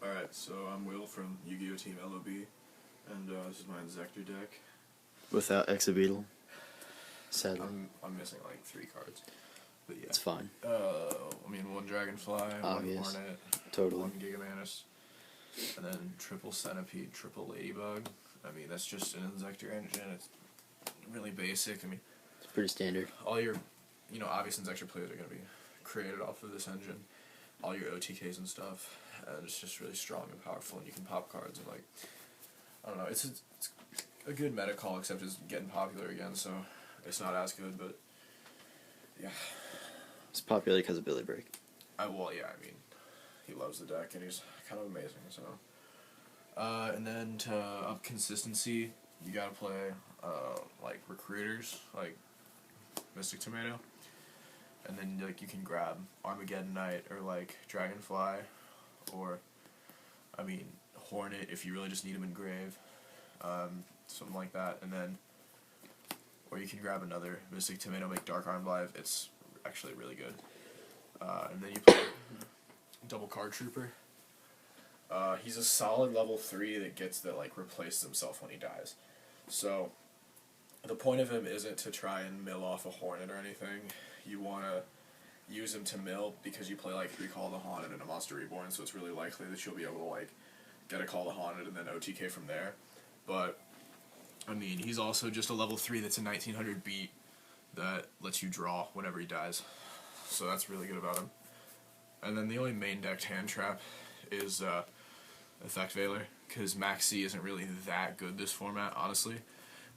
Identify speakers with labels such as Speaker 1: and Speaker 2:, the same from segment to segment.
Speaker 1: Alright, so I'm Will from Yu-Gi-Oh! Team LOB, and this is my Inzektor deck.
Speaker 2: Without Exabeetle, sadly.
Speaker 1: I'm missing like 3 cards, but yeah.
Speaker 2: It's fine.
Speaker 1: One Dragonfly,
Speaker 2: Obvious.
Speaker 1: one Hornet,
Speaker 2: Totally.
Speaker 1: 1 Gigamantis, and then triple Centipede, triple Ladybug. That's just an Inzektor engine. It's really basic.
Speaker 2: It's pretty standard.
Speaker 1: All your, obvious Inzektor players are going to be created off of this engine. All your OTKs and stuff, and it's just really strong and powerful, and you can pop cards, and I don't know, it's a good meta call, except it's getting popular again, so it's not as good, but yeah.
Speaker 2: It's popular because of Billy Break.
Speaker 1: He loves the deck, and he's kind of amazing, so. And then to up consistency, you gotta play, Recruiters, like Mystic Tomato. And then, you can grab Armageddon Knight, or, Dragonfly, or, Hornet, if you really just need him in grave, something like that, and then, or you can grab another Mystic Tomato, make Dark Arm Live, it's actually really good. And then you play Double Card Trooper. He's a solid level 3 that replaces himself when he dies. So, the point of him isn't to try and mill off a Hornet or anything. You want to use him to mill because you play 3 Call the Haunted and a Monster Reborn, so it's really likely that you'll be able to get a Call the Haunted and then OTK from there. But he's also just a level 3 that's a 1900 beat that lets you draw whenever he dies. So that's really good about him. And then the only main decked hand trap is Effect Veiler, because Max C isn't really that good this format, honestly.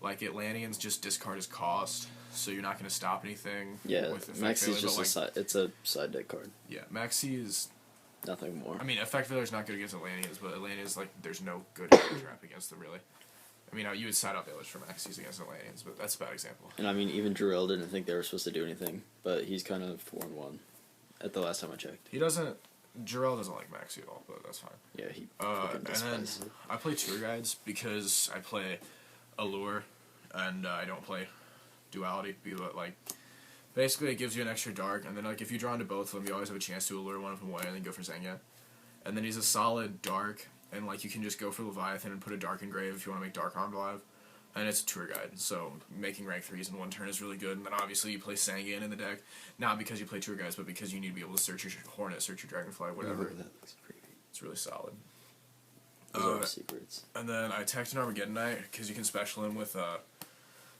Speaker 1: Atlanteans just discard his cost, so you're not going to stop anything.
Speaker 2: Yeah,
Speaker 1: with Effect
Speaker 2: Max C is
Speaker 1: Veiler,
Speaker 2: just it's a side deck card.
Speaker 1: Yeah, Max C is
Speaker 2: nothing more.
Speaker 1: Effect Veiler's not good against Atlanteans, but Atlanteans, there's no good hand trap against them, really. You would side up Veilers for Max C's against Atlanteans, but that's a bad example.
Speaker 2: And even Jarrell didn't think they were supposed to do anything, but he's kind of 4-1 at the last time I checked.
Speaker 1: Jarrell doesn't like Maxi at all, but that's fine.
Speaker 2: Yeah, he
Speaker 1: and then I play Tour Guides because I play Allure, and I don't play Duality, but basically it gives you an extra dark, and then if you draw into both of them, you always have a chance to allure one of them away and then go for Zenga. And then he's a solid dark, and you can just go for Leviathan and put a dark engrave if you want to make Dark Armed Alive. And it's a Tour Guide, so making rank 3s in one turn is really good. And then obviously you play Sangan in the deck, not because you play Tour Guides, but because you need to be able to search your Hornet, search your Dragonfly, whatever.
Speaker 2: That looks pretty.
Speaker 1: It's really solid.
Speaker 2: Those are secrets.
Speaker 1: And then I teched an Armageddon Knight, because you can special him with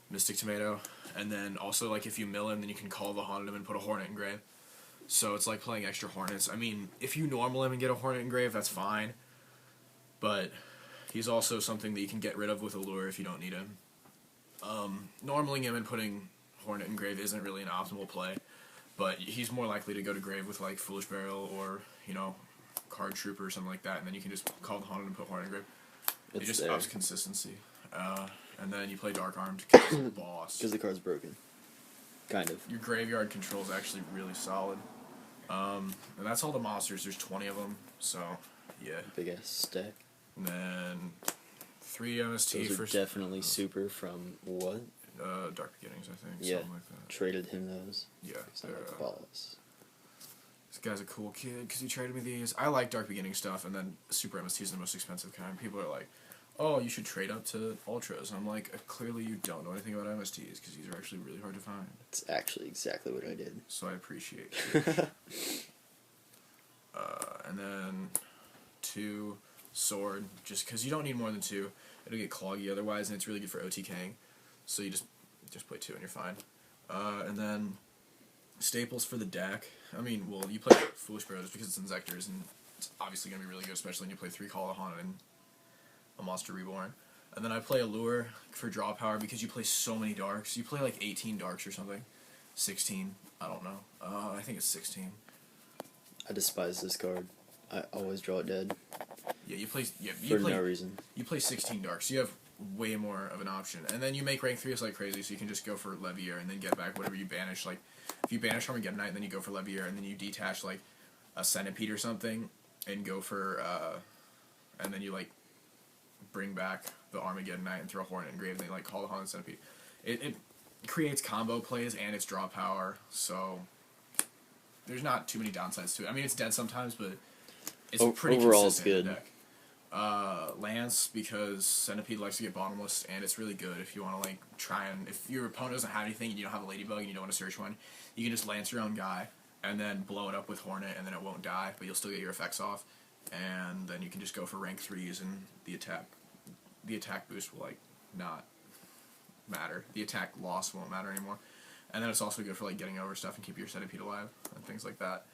Speaker 1: Mystic Tomato. And then also, if you mill him, then you can call the Haunted him and put a Hornet engrave. So it's like playing extra Hornets. If you normal him and get a Hornet engrave, that's fine. But he's also something that you can get rid of with Allure if you don't need him. Normaling him and putting Hornet in grave isn't really an optimal play, but he's more likely to go to grave with Foolish Barrel or, Card Trooper or something like that, and then you can just call the Haunted and put Hornet in grave. It just ups consistency. And then you play Dark Armed because it's a boss.
Speaker 2: Because the card's broken. Kind of.
Speaker 1: Your graveyard control is actually really solid. And that's all the monsters. There's 20 of them, so yeah.
Speaker 2: Big ass stack.
Speaker 1: And then 3 MST
Speaker 2: those
Speaker 1: for...
Speaker 2: are definitely super from what?
Speaker 1: Dark Beginnings, I think.
Speaker 2: Yeah.
Speaker 1: Something like that.
Speaker 2: Traded him those.
Speaker 1: Yeah.
Speaker 2: They're boss.
Speaker 1: This guy's a cool kid because he traded me these. I like Dark Beginning stuff, and then Super MST is the most expensive kind. People are like, oh, you should trade up to Ultras. And I'm like, clearly you don't know anything about MSTs because these are actually really hard to find.
Speaker 2: It's actually exactly what I did.
Speaker 1: So I appreciate you. And then 2 Sword, just because you don't need more than 2. It'll get cloggy otherwise, and it's really good for OTKing. So you just play 2 and you're fine. And then staples for the deck. You play Foolish Barrel just because it's Inzektors, and it's obviously going to be really good, especially when you play 3 Call of Haunted and a Monster Reborn. And then I play Allure for draw power because you play so many darks. You play 18 darks or something. 16. I don't know. I think it's 16.
Speaker 2: I despise this card. I always draw it dead.
Speaker 1: Yeah, you play
Speaker 2: no reason.
Speaker 1: You play 16 darks. So you have way more of an option, and then you make rank 3s like crazy. So you can just go for Levier and then get back whatever you banish. If you banish Armageddon Knight, then you go for Levier, and then you detach a Centipede or something, and go for and then you bring back the Armageddon Knight and throw a Hornet engrave, and then call the Haunted Centipede. It creates combo plays and it's draw power. So there's not too many downsides to it. It's dead sometimes, but It's pretty
Speaker 2: overall it's
Speaker 1: consistent in
Speaker 2: good.
Speaker 1: the deck. Lance, because Centipede likes to get bottomless, and it's really good if you want to, like, try and... If your opponent doesn't have anything and you don't have a Ladybug and you don't want to search one, you can just Lance your own guy and then blow it up with Hornet, and then it won't die, but you'll still get your effects off. And then you can just go for rank 3s, and the attack boost will, like, not matter. The attack loss won't matter anymore. And then it's also good for, like, getting over stuff and keep your Centipede alive and things like that.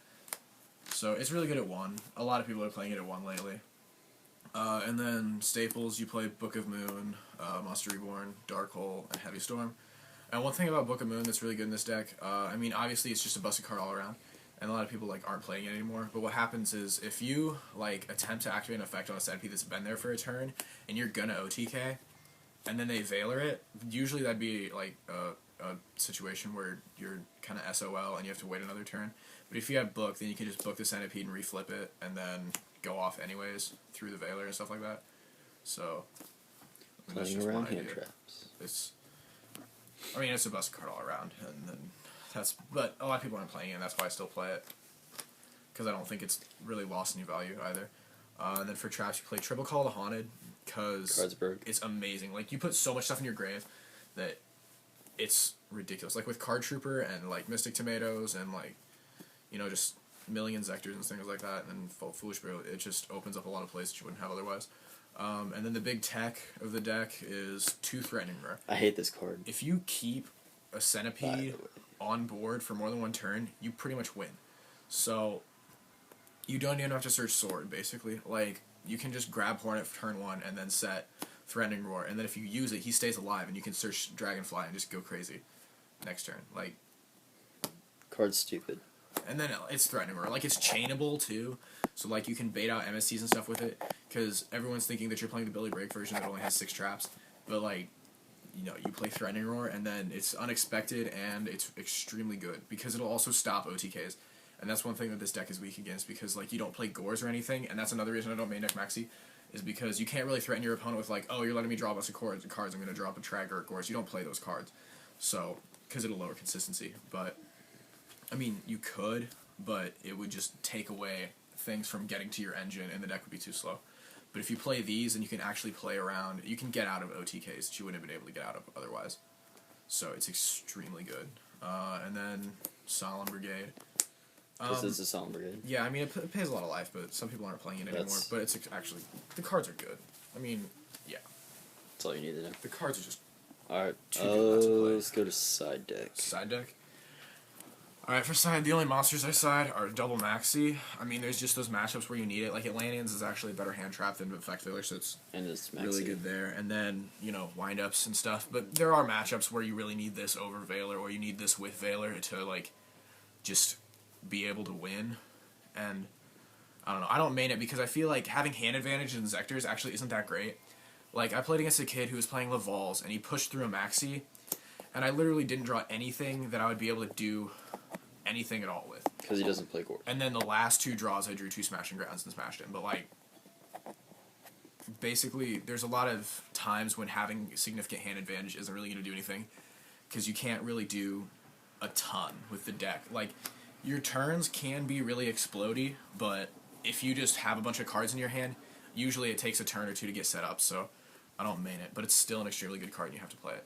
Speaker 1: So it's really good at 1. A lot of people are playing it at 1 lately. And then staples, you play Book of Moon, Monster Reborn, Dark Hole, and Heavy Storm. And one thing about Book of Moon that's really good in this deck, I mean, obviously it's just a busted card all around, and a lot of people, like, aren't playing it anymore. But what happens is, if you, like, attempt to activate an effect on a Centipede that's been there for a turn, and you're gonna OTK, and then they Veiler it, usually that'd be, like, a situation where you're kind of SOL and you have to wait another turn. But if you have Book, then you can just Book the Centipede and reflip it, and then go off anyways through the Veiler and stuff like that. So
Speaker 2: Playing around hand traps.
Speaker 1: I mean, it's a busted card all around, and then but a lot of people aren't playing it, and that's why I still play it, because I don't think it's really lost any value either. And then for traps, you play Triple Call the Haunted, because it's amazing. Like, you put so much stuff in your grave that it's ridiculous. Like with Card Trooper and, like, Mystic Tomatoes and, like, you know, just million Inzektors and things like that, and then Foolish Bro, it just opens up a lot of places you wouldn't have otherwise. And then the big tech of the deck is 2 Threatening Roar.
Speaker 2: I hate this card.
Speaker 1: If you keep a Centipede on board for more than 1 turn, you pretty much win. So you don't even have to search Sword, basically. Like, you can just grab Hornet for turn 1 and then set Threatening Roar, and then if you use it, he stays alive, and you can search Dragonfly and just go crazy next turn. Like,
Speaker 2: card's stupid.
Speaker 1: And then it's Threatening Roar. Like, it's chainable, too. So, like, you can bait out MSCs and stuff with it. Because everyone's thinking that you're playing the Billy Break version that only has 6 traps. But, like, you know, you play Threatening Roar, and then it's unexpected, and it's extremely good. Because it'll also stop OTKs. And that's one thing that this deck is weak against. Because, like, you don't play Gores or anything. And that's another reason I don't main deck Maxi. Is because you can't really threaten your opponent with, like, oh, you're letting me draw a bunch of cards. I'm going to drop a Tragger or Gores. You don't play those cards. So, because it'll lower consistency. But, I mean, you could, but it would just take away things from getting to your engine, and the deck would be too slow. But if you play these, then you can actually play around. You can get out of OTKs that you wouldn't have been able to get out of otherwise. So it's extremely good. And then Solemn Brigade.
Speaker 2: This is a Solemn Brigade.
Speaker 1: Yeah, I mean, it pays a lot of life, but some people aren't playing it anymore. But it's actually... The cards are good. I mean, yeah.
Speaker 2: That's all you need to know.
Speaker 1: The cards are just...
Speaker 2: Alright, let's go to side deck.
Speaker 1: Side deck? Alright, for side, the only monsters I side are double Maxi. I mean, there's just those matchups where you need it. Like, Atlanteans is actually a better hand trap than Effect Veiler, so it's really good there. And then, you know, wind-ups and stuff. But there are matchups where you really need this over Veiler, or you need this with Veiler to, like, just be able to win. And, I don't know, I don't main it because I feel like having hand advantage in Inzektors actually isn't that great. Like, I played against a kid who was playing Laval's, and he pushed through a Maxi, and I literally didn't draw anything that I would be able to do anything at all with.
Speaker 2: Because he doesn't play Gore.
Speaker 1: And then the last 2 draws, I drew 2 Smashing Grounds and smashed him. But, like, basically, there's a lot of times when having significant hand advantage isn't really going to do anything, because you can't really do a ton with the deck. Like, your turns can be really explodey, but if you just have a bunch of cards in your hand, usually it takes a turn or 2 to get set up, so I don't main it. But it's still an extremely good card, and you have to play it.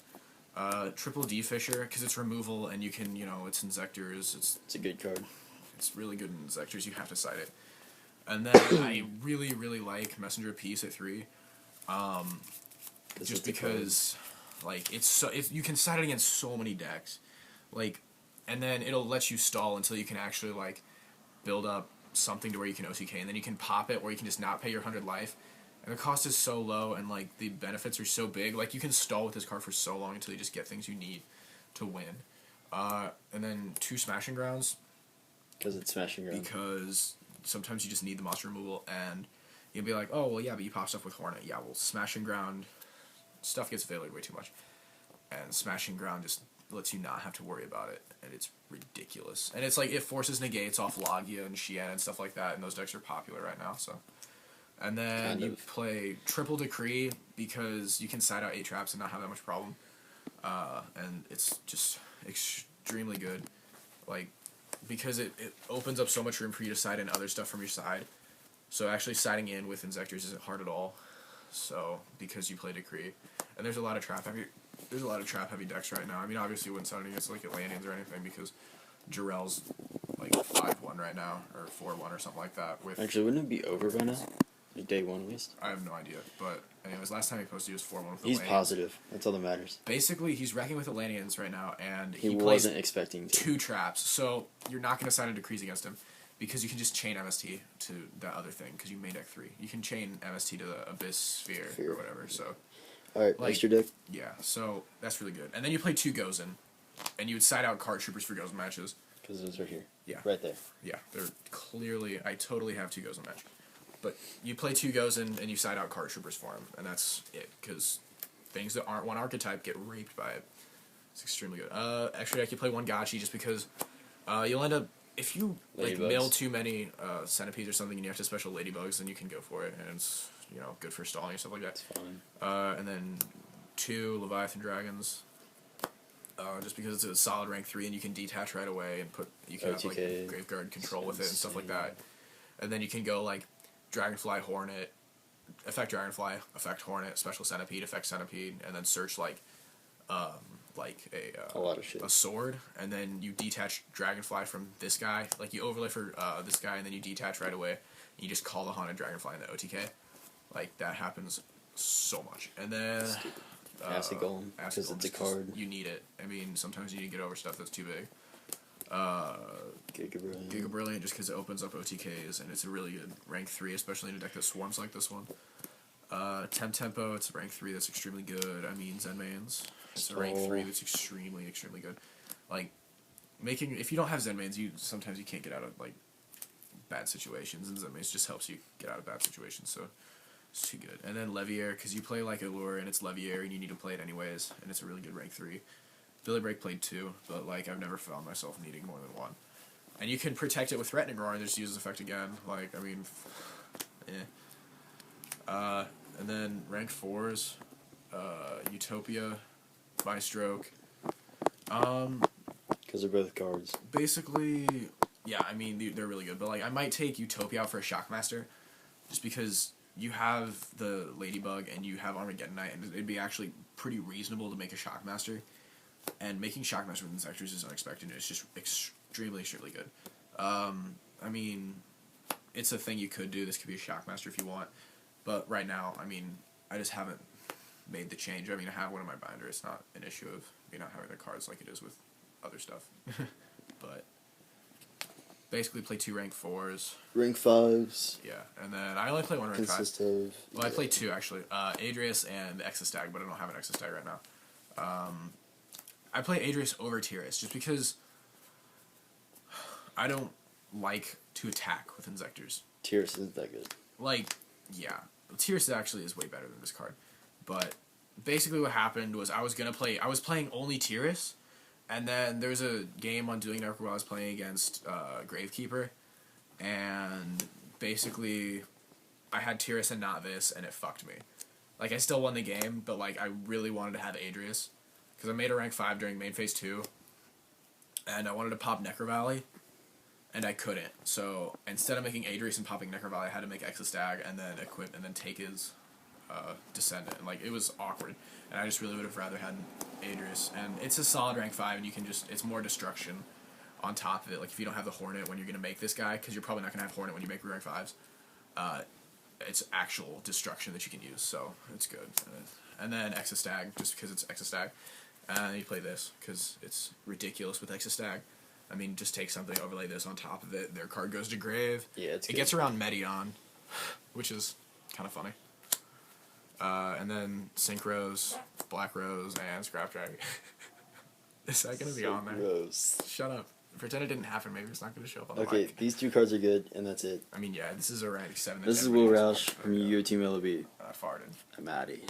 Speaker 1: Triple D Fisher, because it's removal, and you can, you know, it's Inzektors. It's
Speaker 2: a good card.
Speaker 1: It's really good in Inzektors. You have to side it. And then I really, really like Messenger of Peace at 3. Just because, like, you can side it against so many decks. Like, and then it'll let you stall until you can actually, like, build up something to where you can OTK, and then you can pop it, or you can just not pay your 100 life. And the cost is so low, and, like, the benefits are so big. Like, you can stall with this card for so long until you just get things you need to win. And then 2 Smashing Grounds.
Speaker 2: Because it's Smashing Ground.
Speaker 1: Because sometimes you just need the monster removal, and you'll be like, oh, well, yeah, but you pop stuff with Hornet. Yeah, well, Smashing Ground, stuff gets veilered way too much. And Smashing Ground just lets you not have to worry about it, and it's ridiculous. And it's like, it forces negates off Logia and Xian and stuff like that, and those decks are popular right now, so... And then you play Triple Decree because you can side out 8 traps and not have that much problem. And it's just extremely good. Like, because it opens up so much room for you to side in other stuff from your side. So actually siding in with Inzektors isn't hard at all. So because you play Decree, and there's a lot of trap heavy decks right now. I mean, obviously you wouldn't side against like Atlanteans or anything because Jarell's like 5-1 right now or 4-1 or something like that. With
Speaker 2: Actually, wouldn't it be over by now? Like day one at least.
Speaker 1: I have no idea, but anyways, last time he posted he was 4-1 with
Speaker 2: He's
Speaker 1: Atlanteans.
Speaker 2: positive. That's all that matters.
Speaker 1: Basically, he's wrecking with Atlanteans right now, and
Speaker 2: He
Speaker 1: plays
Speaker 2: wasn't expecting to.
Speaker 1: 2 traps. So you're not going to side into Decrees against him because you can just chain MST to that other thing because you main deck 3. You can chain MST to the Abyss Sphere or whatever. So.
Speaker 2: Alright,
Speaker 1: Like,
Speaker 2: extra deck.
Speaker 1: Yeah, so that's really good. And then you play 2 Gozen, and you would side out card troopers for Gozen matches.
Speaker 2: Because those are here.
Speaker 1: Yeah.
Speaker 2: Right there.
Speaker 1: Yeah, they're clearly... I totally have 2 Gozen match. But you play 2 Gozen, and you side out card troopers for them, and that's it. Because things that aren't one archetype get raped by it. It's extremely good. Extra deck, you play 1 Gotchi just because you'll end up... If you like mill too many centipedes or something and you have to special ladybugs, then you can go for it, and it's... You know, good for stalling and stuff like that.
Speaker 2: It's fine.
Speaker 1: And then 2 Leviathan Dragons. Just because it's a solid rank 3 and you can detach right away and you can have like Graveguard control with it and stuff like that. And then you can go like Dragonfly Hornet, effect Dragonfly, effect Hornet, special Centipede, effect Centipede, and then search like a
Speaker 2: lot of shit.
Speaker 1: A sword, and then you detach Dragonfly from this guy. Like you overlay for this guy, and then you detach right away. And you just call the Haunted Dragonfly in the OTK. Like, that happens so much. And then...
Speaker 2: Acid Golem, because it's a card.
Speaker 1: You need it. I mean, sometimes you need to get over stuff that's too big. Giga Brilliant, just because it opens up OTKs, and it's a really good rank 3, especially in a deck that swarms like this one. Tempo, it's a rank 3 that's extremely good. I mean, Zenmains, it's a rank 3 that's extremely, extremely good. Like, if you don't have Zenmains, sometimes you can't get out of, like, bad situations, and Zenmains just helps you get out of bad situations, so... It's too good. And then Leviair, because you play like Allure and it's Leviair and you need to play it anyways, and it's a really good rank 3. Billy Break played 2, but like I've never found myself needing more than 1. And you can protect it with Threatening Roar and just use this effect again. Like, I mean, and then rank 4s, Utopia, Maestroke.
Speaker 2: Because they're both cards.
Speaker 1: Basically, yeah, I mean, they're really good, but like I might take Utopia out for a Shockmaster, just because... You have the Ladybug and you have Armageddon Knight, and it'd be actually pretty reasonable to make a Shockmaster. And making Shockmaster with Inzektors is unexpected, and it's just extremely, extremely good. I mean, it's a thing you could do. This could be a Shockmaster if you want. But right now, I mean, I just haven't made the change. I mean, I have one in my binder. It's not an issue of me not having the cards like it is with other stuff. But... Basically play 2 rank 4s.
Speaker 2: Rank 5s.
Speaker 1: Yeah, and then I only play 1 rank 5. Well, I play 2 actually. Adrius and Exostag, but I don't have an Exostag right now. I play Adrius over Tyrus just because I don't like to attack with Inzektors.
Speaker 2: Tyrus isn't that good.
Speaker 1: Like, yeah. Tyrus actually is way better than this card. But basically what happened was I was playing only Tyrus. And then there was a game on Dueling Network where I was playing against Gravekeeper, and basically I had Tyrus and not this, and it fucked me. Like, I still won the game, but like I really wanted to have Adrius, because I made a rank 5 during main phase 2, and I wanted to pop Necro Valley, and I couldn't. So instead of making Adrius and popping Necro Valley, I had to make Exostag and then equip and then take his Descendant, and like it was awkward, and I just really would have rather had Adrius. And it's a solid rank 5, and you can just, it's more destruction on top of it. Like if you don't have the Hornet when you're gonna make this guy, because you're probably not gonna have Hornet when you make rank 5s, it's actual destruction that you can use, so it's good. And then Exostag, just because it's Exostag, and you play this because it's ridiculous with Exostag. I mean, just take something, overlay this on top of it. Their card goes to grave.
Speaker 2: Yeah, it
Speaker 1: gets around Medion, which is kind of funny. And then Synchros, Black Rose, and Scrap Dragon. Is that going to be on there?
Speaker 2: Rose.
Speaker 1: Shut up. Pretend it didn't happen. Maybe it's not going to show up on the
Speaker 2: Okay,
Speaker 1: mic.
Speaker 2: these 2 cards are good, and that's it.
Speaker 1: I mean, yeah, this is a rank 7.
Speaker 2: This is Will Roush from your team LB.
Speaker 1: I farted.
Speaker 2: I'm Addy.